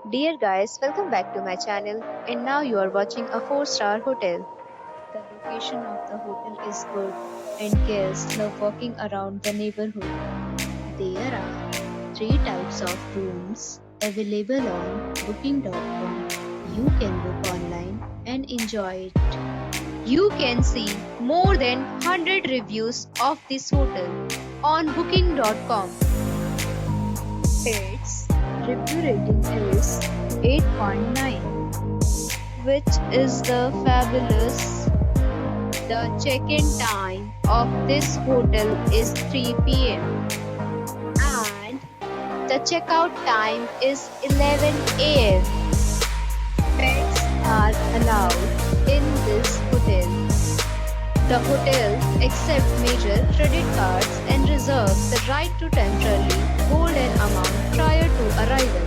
Dear guys, welcome back to my channel and now you are watching a 4-star hotel. The location of the hotel is good and guests love walking around the neighborhood. There are 3 types of rooms available on booking.com. You can book online and enjoy it. You can see more than 100 reviews of this hotel on booking.com. Its review rating is 8.9, which is the fabulous. The check-in time of this hotel is 3 p.m. and the checkout time is 11 a.m. Pets are allowed in this hotel. The hotel accepts major credit cards and reserves the right to temporarily hold an amount prior to arrival.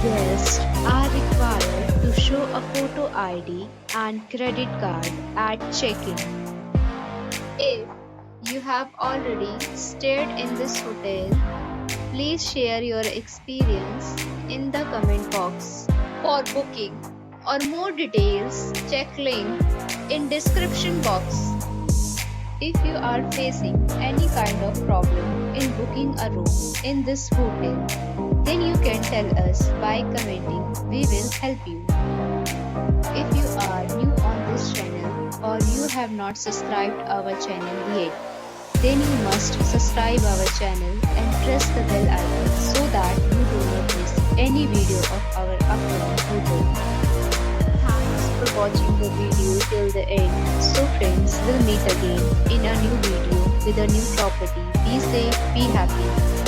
Guests are required to show a photo ID and credit card at check-in. If you have already stayed in this hotel, please share your experience in the comment box. For booking or more details, check link in description box. If you are facing any kind of problem in booking a room in this hotel, then you can tell us by commenting. We will help you. If you are new on this channel or you have not subscribed our channel yet, then you must subscribe our channel and press the bell icon so that you do not miss any video of our upcoming hotel. Thanks for watching the video till the end. So friends, we'll meet again in a new video with a new property. Be safe, be happy.